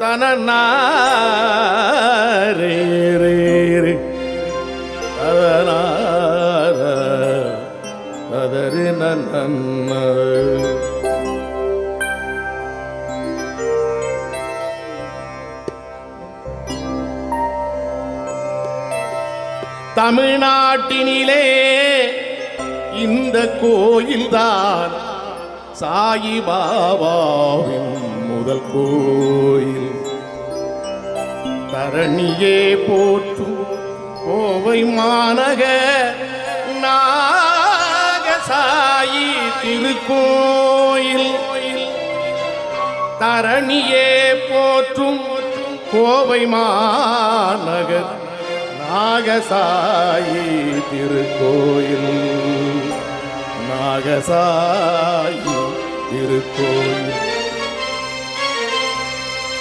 தனனா ரே ரே ரே தனனா ததரு நன்ன. தமிழ்நாட்டினிலே இந்த கோயில்தான் சாயிபாபாவின் முதல் கோயில். தரணியே போற்றும் கோவை மாநகர் நாகசாயி திருக்கோயில். தரணியே போற்றும் கோவை மாநகர் நாகசாயி திருக்கோயில். நாகசாயி திருக்கோயில்.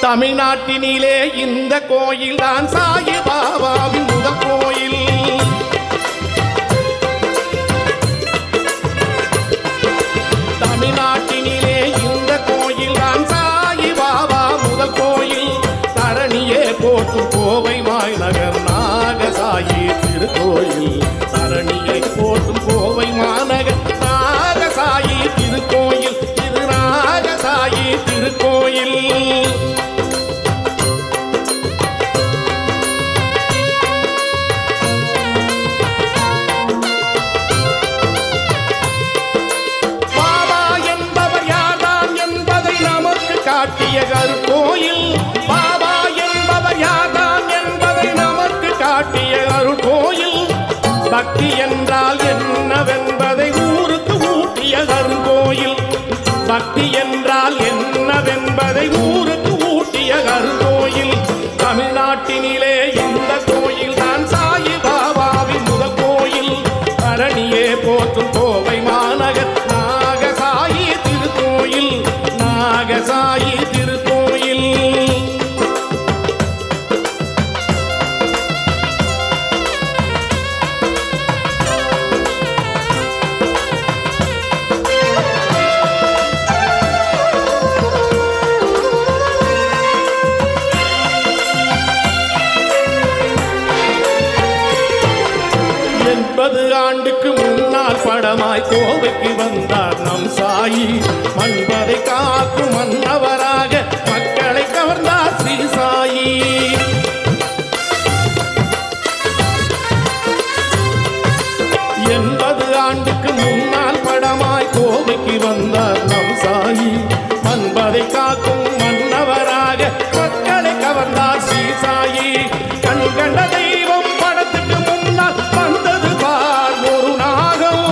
தமிழ்நாட்டினிலே இந்த கோயில் தான் சாயிபாபாவின் முதல் கோயில். தமிழ்நாட்டினிலே இந்த கோயில் தான் சாயிபாபா முதல் கோயில். தரணியே போற்றும் கோவை மாநகர் நாகசாயி திருக்கோயில். தரணியை போற்றும் கோவை மாநகர் நாகசாயி திருக்கோயில். இது நாகசாயி திருக்கோயில். பாபா என்பவர் யார்தான் என்பதை நமக்கு காட்டிய கருக்கோயில். பாபா என்பவர் யார்தான் என்பதை நமக்கு காட்டிய அருள்கோயில். பக்தி என்றால் என்னவென்பதை ஊருக்கு ஊட்டிய அருள்கோயில். பக்தி என்றால் என்னவென்பதை ஊருக்கு ஊட்டிய அருள்கோயில். தமிழ்நாட்டினிலே இந்த கோயில் தான் சாயிபாபாவின் முதல் கோயில். தரணியே போற்றும் கோவை மாநகர் நாகசாயி திருக்கோயில். நாகசாயி திருக்கோயில். ஆண்டுக்கு முன்னால் படமாய் கோவைக்கு வந்தார் நம் சாயி. மண்பதை காக்கும் மன்னவராக மக்களை கவர்ந்தார் ஸ்ரீ சாயி. 80 ஆண்டுக்கு முன்னால் படமாய் கோவைக்கு வந்தார் நம் சாயி. மண்பதை காக்கும் மன்னவராக மக்களை கவர்ந்தார் ஸ்ரீ சாயி. கண் கண்ட தெய்வம் படத்துக்கு முன்னால் வந்தது பார் ஒரு நாகம்.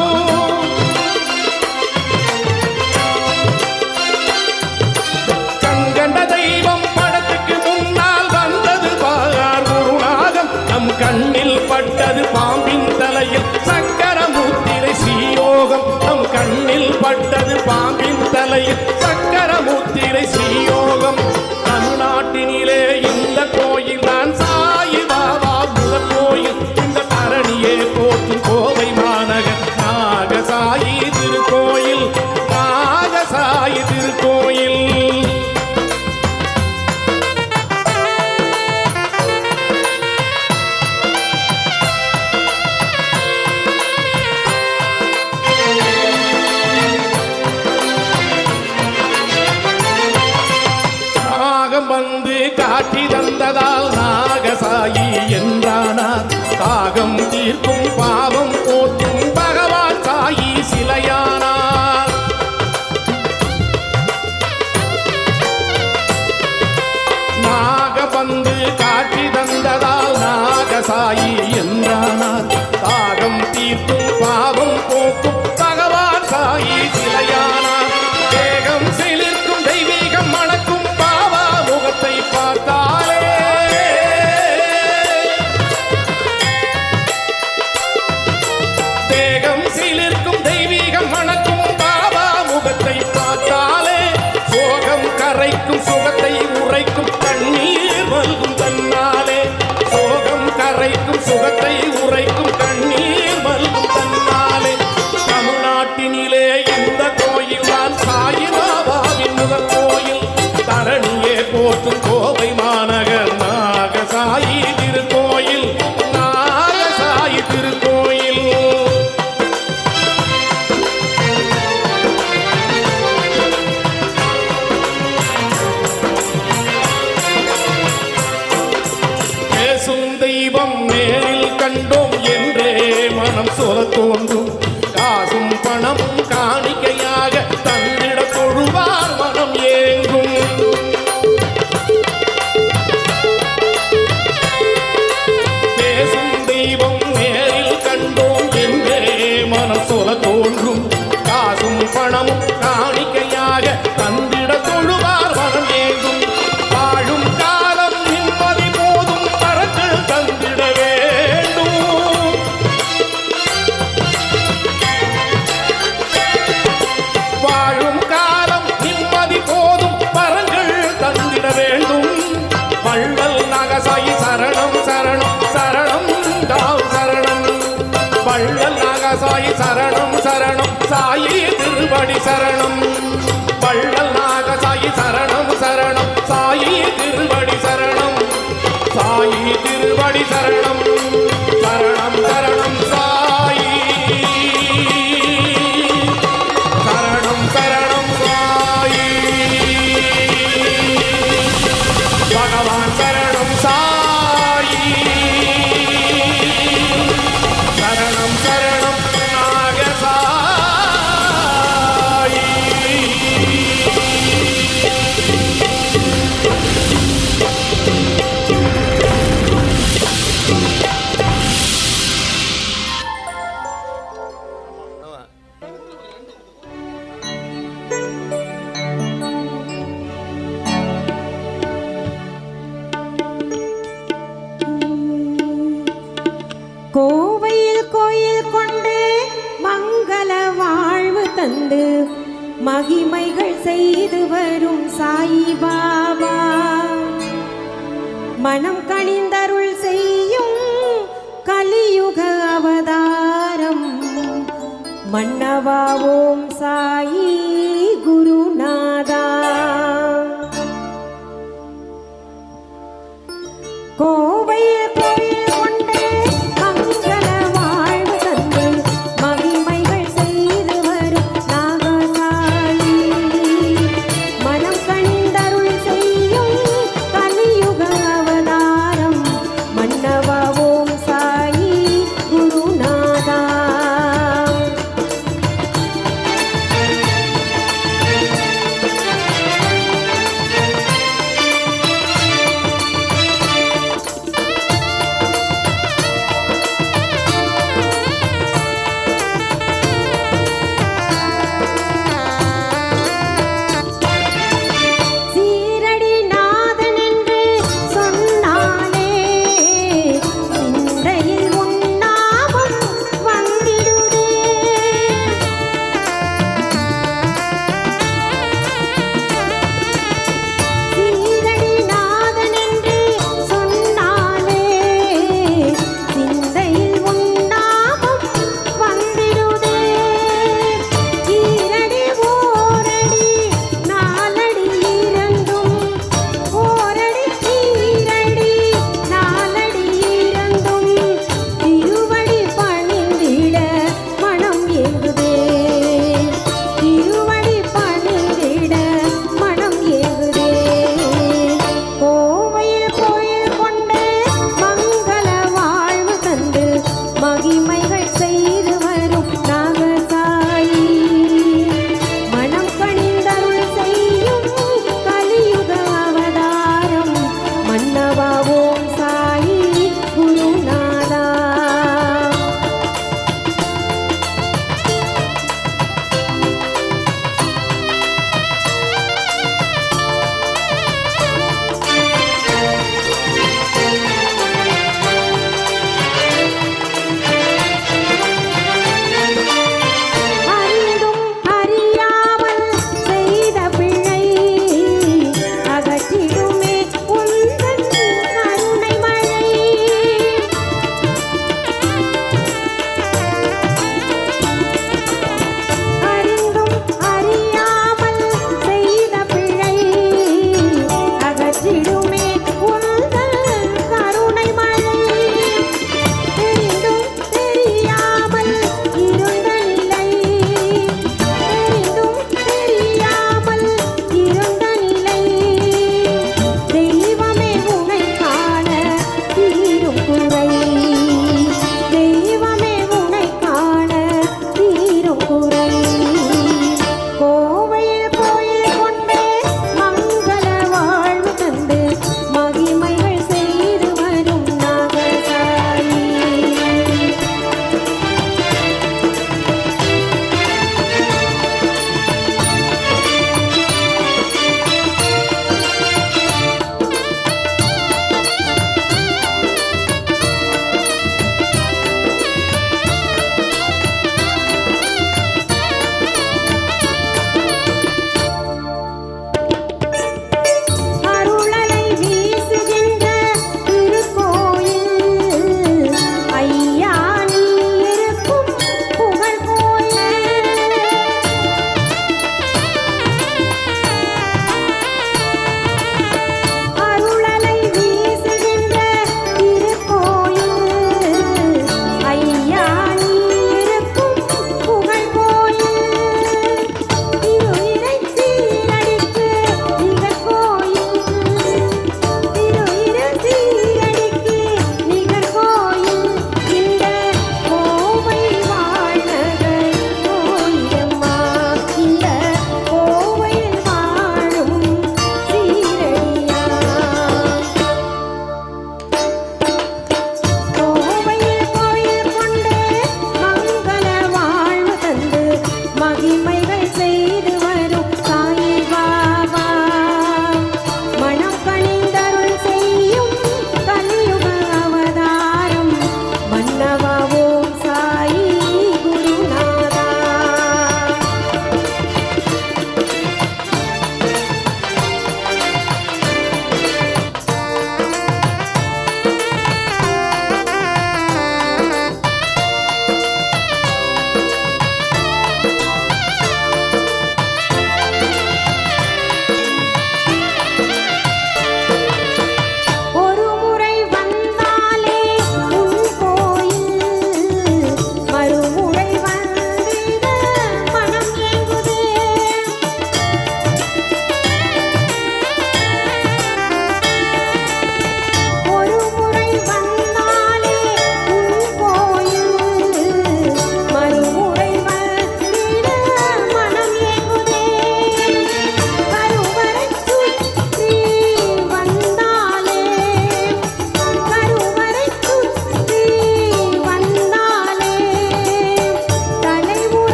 கண் கண்ட தெய்வம் படத்துக்கு முன்னால் வந்தது பார் ஒரு நாகம். நம் கண்ணில் பட்டது பாம்பின் தலையில் சக்கரமுத்திரை ஸ்ரீயோகம். நம் கண்ணில் பட்டது பாம்பின் தலையில் சக்கரமுத்திரை ஸ்ரீயோகம். தமிழ்நாட்டினிலே இந்த கோயில் தான் சாயிபாபா முதல் கோயில். இந்த தரணியே போற்றும் கோவை மாநகர் நாகசாயி திருக்கோயில். நாகசாயி திருக்கோயில். வந்து காட்சி தந்ததால் நாகசாயி என்றானார். தாகம் தீர்க்கும் பாவம் போற்றும் பகவான் சாயி சிலையானார். நாகபந்து காட்சி தந்ததால் நாகசாயி என்றானார். தாகம் தீர்க்கும் பாவம் போக்கும் பகவான் சாயி சிலையானார். தேகம் சிலிர்க்கும் தெய்வீகம் மணக்கும் முகத்தை பார்த்தாலே. தேகம் சிலிர்க்கும் தெய்வீகம் மணக்கும் பாபா முகத்தை பார்த்தாலே. சோகம் கரைக்கும் சுகத்தை உரைக்கும் கண்ணீர் மல்கும் தன்னாலே. சோகம் கரைக்கும் சுகத்தை உரைக்கும் கண்ணீர் மல்கும் தன்னாலே. தமிழ்நாட்டினிலே இந்த கோயில் தான் சாயிபாபாவின் முதல் கோயில். தரணியே போற்றும் கோவை தோன்றும் காசும் பணமும் காணிக்கையாக தந்திட தொழுவார் மனம் ஏங்கும் பேசும் தெய்வம் நேரில் கண்டோம் என்றே மனம் சொல்ல தோன்றும் காசும் பணமும் காணிக்கையாக தந்திட தொழுவார் மனம் ஏங்கும் வாழும் காலம் நிம்மதி போதும் பரங்கள் தந்திட வேண்டும் வாழும் காலம் நிம்மதி போதும் பரங்கள் தந்திட வேண்டும் வள்ளல் நாகசாயி சரணம் சரணம் சரணம் தாவ் சரணம் வள்ளல் நாகசாயி சரணம் சரணம் சாயி திருவடி சரணம் வள்ளல் நாகசாயி சரணம் சரணம் சாயி திருவடி சரணம் சாயி திருவடி சரணம் சரணம் சரணம் சாயி சரணம் சரணம் சாயி பகவான் சரணம் சாயி சரணம் சரணம் நாகசாயி கோவையில் கோயில் கொண்டு மங்கள வாழ்வு தந்து மகிமைகள் செய்து வரும் சாயி பாபா மனம் கனிந்தருள் செய்யும் கலியுக அவதாரம் மன்னவா ஓம் சாயி குருநாதா கோவையில் கோயில் கொண்டு மங்கள வாழ்வு தந்து மகிமைகள் செய்து வரும் நாகசாயி மனம் கண்டருள் செய்யும் கலியுக அவதாரம் மன்னவா ஓம் சாயி குருநாதா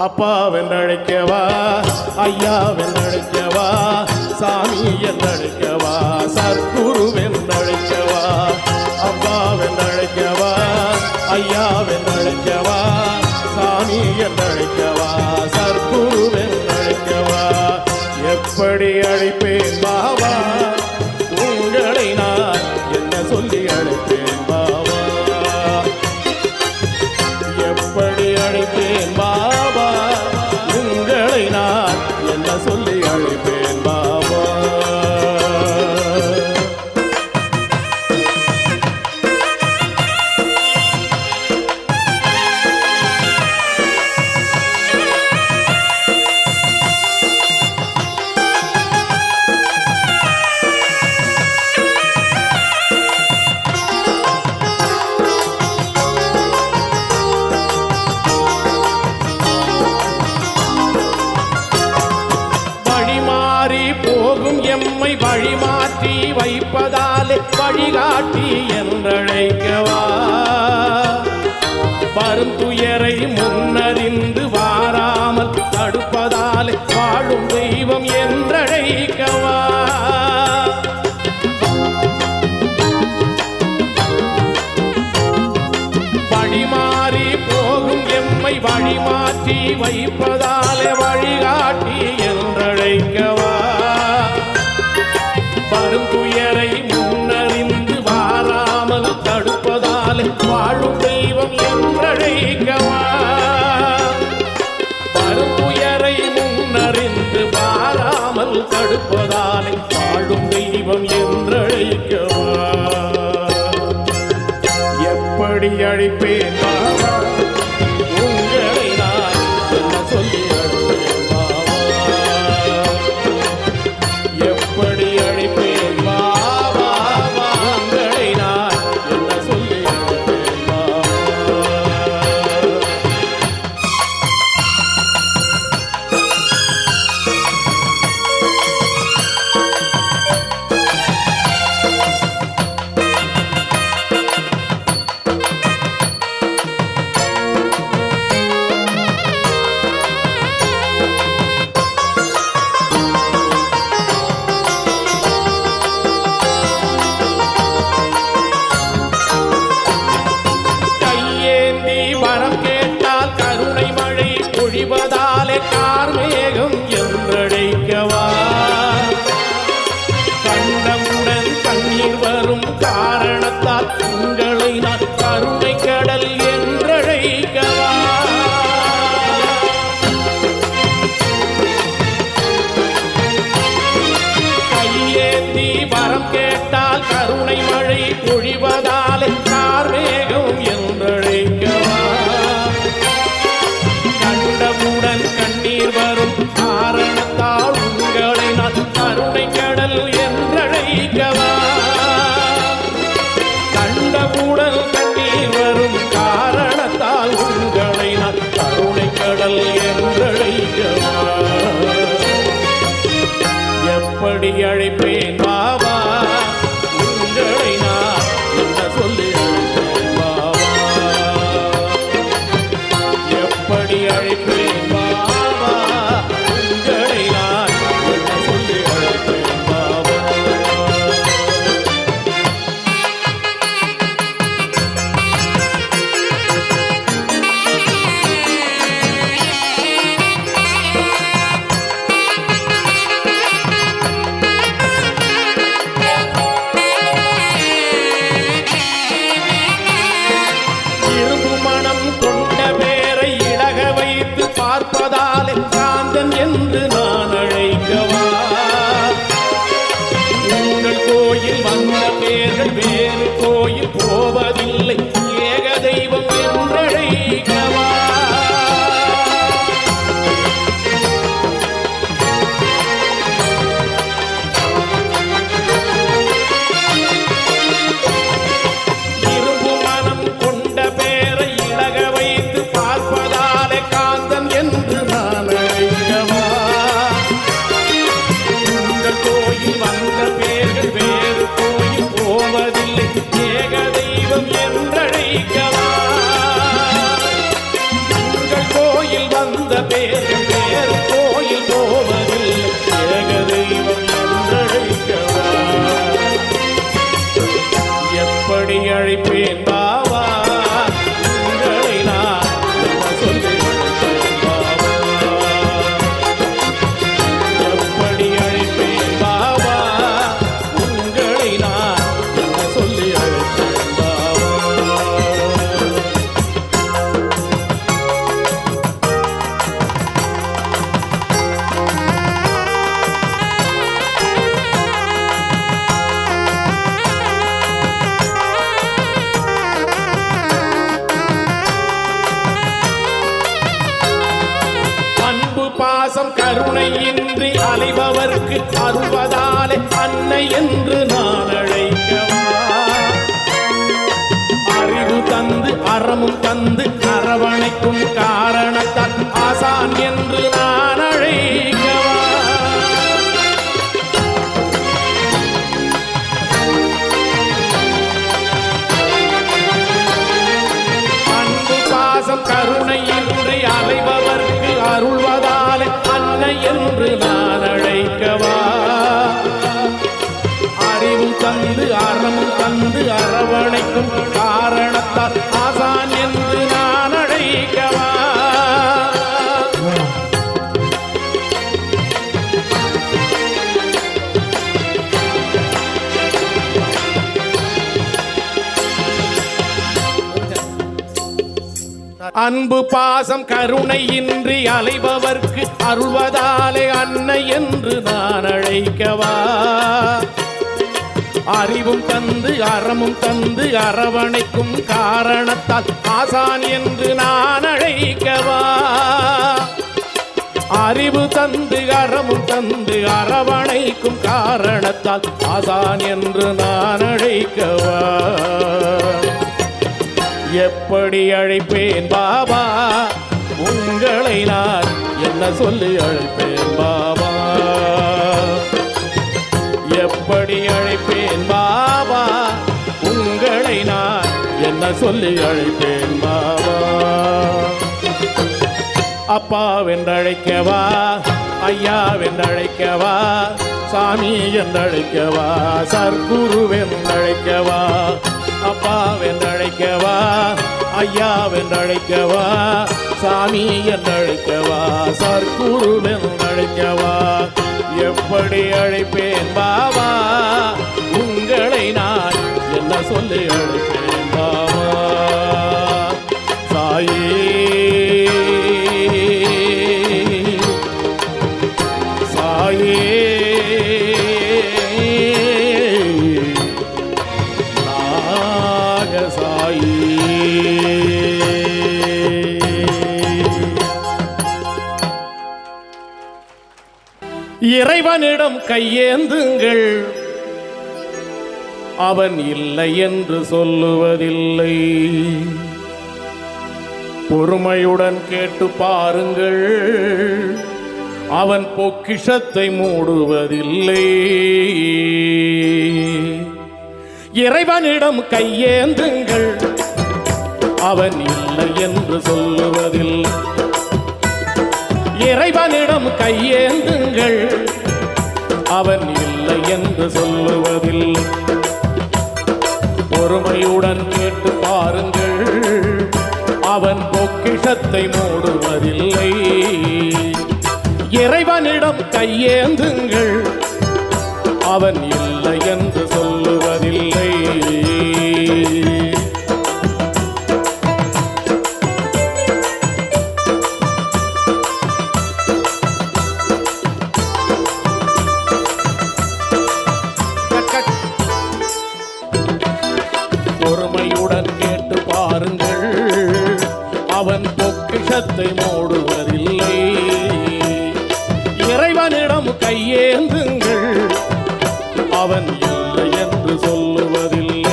அப்பா வென்றழைக்கவா, ஐயா வென்றழைக்கவா, சாமி என்றழைக்கவா, சத்குரு வென்றழைக்கவா. அப்பா வென்றழைக்கவா, ஐயா வென்றழைக்கவா, சாமி என்றழைக்கவா, சத்குரு வென்றழைக்கவா. எப்படி அழைப்பேன் பாபா உங்களை நான், என்ன சொல்லி அழைப்பேன் பாபா. எப்படி அழைப்பேன் பாபா உங்களை நான், என்ன சொல்லி அழைப்பேன் பாபா. போகும் எம்மை வழிமாற்றி வைப்பதாலே வழிகாட்டி என்றழைக்கவா. வரும் துயரை முன்னறிந்து வாராமல் தடுப்பதாலே வாழும் தெய்வம் என்றழைக்கவா. வழிமாறி போகும் எம்மை வழிமாற்றி வைப்பதாலே வழிகாட்டி என்றழைக்கவா. வரும் துயரை முன்னறிந்து வாராமல் தடுப்பதாலே வாழும் தெய்வம் என்றழைக்கவா. வரும் துயரை முன்னறிந்து வாராமல் தடுப்பதாலே வாழும் தெய்வம் என்றழைக்கவா. எப்படி அழைப்பேன் பாபா உங்களை நான், என்ன சொல்லி அழைப்பேன் பாபா. எப்படி அழைப்பேன் பாபா உங்களை நான், என்ன சொல்லி அழைப்பேன் பாபா. பொழிவதாலே கார்மேகம் என்றழைக்கவா. கண்டமுடன் கண்ணீர் வரும் காரணத்தால் உங்களை நான் கருணை கடல் என்றழைக்கவா. கையேந்தி வரம் கேட்டால் கருணை மழை பொழிவதாலே கார்மேகம் என்றழைக்கவா. கண்டமுடன் கண்ணீர் வரும் காரணத்தால் உங்களை நான் கருணை கடல் என்றழைக்கவா. கண்டமுடன் கண்ணீர் வரும் காரணத்தால் உங்களை நான் கருணை கடல் என்றழைக்கவா. எப்படி அழைப்பேன் பாபா உங்களை நான், என்ன சொல்லி அழைப்பேன் பாபா. எப்படி அழைப்பேன் பாபா உங்களை நான், என்ன சொல்லி அழைப்பேன் பாபா. இரும்பு மனம் கொண்ட பேரை இழக வைத்து பார்ப்பதாலே காந்தன் என்று நான் அழைக்கவா. உங்கள் கோயில் வந்த பேர்கள் வேறு கோயில் போவதில்லை, ஏக தெய்வம் என்றழைக்கவா. இரும்பு மனம் கொண்ட பேரை இழக வைத்து பார்ப்பதாலே காந்தன் என்று நான் அழைக்கவா. உங்கள் கோயில் வந்த பேர்கள் வேறு கோயில் போவதில்லை, ஏக தெய்வம் என்றழைக்கவா. உங்கள் கோயில் வந்த பாசம் கருணை இன்றி அலைபவர்க்கு அருள்வதாலே அன்னை என்று நான் அழைக்கவா அறிவு தந்து அறமும் தந்து அரவணைக்கும் காரணத்தால் ஆசான் என்று நான் அழைக்கவா அன்பு பாசம் கருணை இன்றி அலைபவர்க்கு அருள்வதாலே அன்னை என்று நான் அழைக்கவா அறிவும் தந்து அறமும் தந்து அரவணைக்கும் காரணத்தால் ஆசான் என்று நான் அழைக்கவா அன்பு பாசம் கருணை இன்றி அலைபவர்க்கு அருள்வதாலே அன்னை என்று நான் அழைக்கவா அறிவும் தந்து அறமும் தந்து அரவணைக்கும் காரணத்தால் ஆசான் என்று நான் அழைக்கவா அறிவு தந்து அறமும் தந்து அரவணைக்கும் காரணத்தால் ஆசான் என்று நான் அழைக்கவா எப்படி அழைப்பேன் பாபா உங்களை நான் என்ன சொல்லி அழைப்பேன் பாபா எப்படி அழைப்பேன் பாபா உங்களை நான் என்ன சொல்லி அழைப்பேன் பாபா அப்பா வென்றழைக்கவா ஐயா வென்றழைக்கவா சாமி என்றழைக்கவா சர்க்குரு வென்றழைக்கவா அப்பா வென்றழைக்கவா ஐயா வென்றழைக்கவா சாமி என்றழைக்கவா சர்க்குரு வென்றழைக்கவா எப்படி அழைப்பேன் பாபா உங்களை நான் என்ன சொல்லி அழைப்பேன் பாபா சாயே சாயே நாக சாயே இறைவனிடம் கையேந்துங்கள் அவன் இல்லை என்று சொல்லுவதில்லை பொறுமையுடன் கேட்டு பாருங்கள் அவன் பொக்கிஷத்தை மூடுவதில்லை இறைவனிடம் கையேந்துங்கள் அவன் இல்லை என்று சொல்லுவதில்லை இறைவனிடம் கையேந்துங்கள் அவன் இல்லை என்று சொல்லுவதில்லை பொறுமையுடன் கேட்டு பாருங்கள் அவன் பொக்கிஷத்தை மூடுவதில்லை இறைவனிடம் கையேந்துங்கள் அவன் இல்லை என்று சொல்லுவதில்லை பொறுமையுடன் கேட்டு பாருங்கள் அவன் பொக்கிஷத்தை மூடுவதில்லை இறைவனிடம் கையேந்துங்கள் அவன் இல்லை என்று சொல்லுவதில்லை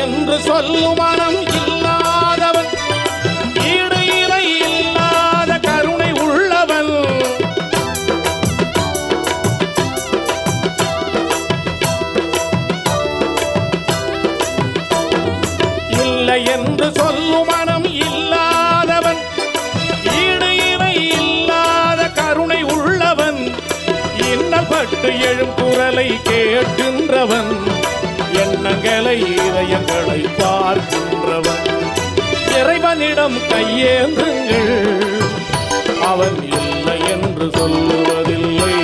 என்று சொல்லும் மனம் இல்லாதவன் ஈடு இறை இல்லாத கருணை உள்ளவன் இல்லை என்று சொல்லும் மனம் இல்லாதவன் ஈடு இறை இல்லாத கருணை உள்ளவன் இன்னல் பட்டு எழும் குரலை கேட்கின்றவன் எண்ணங்களை இதயங்களை பார்க்கின்றவன் இறைவனிடம் கையேந்துங்கள் அவன் இல்லை என்று சொல்லுவதில்லை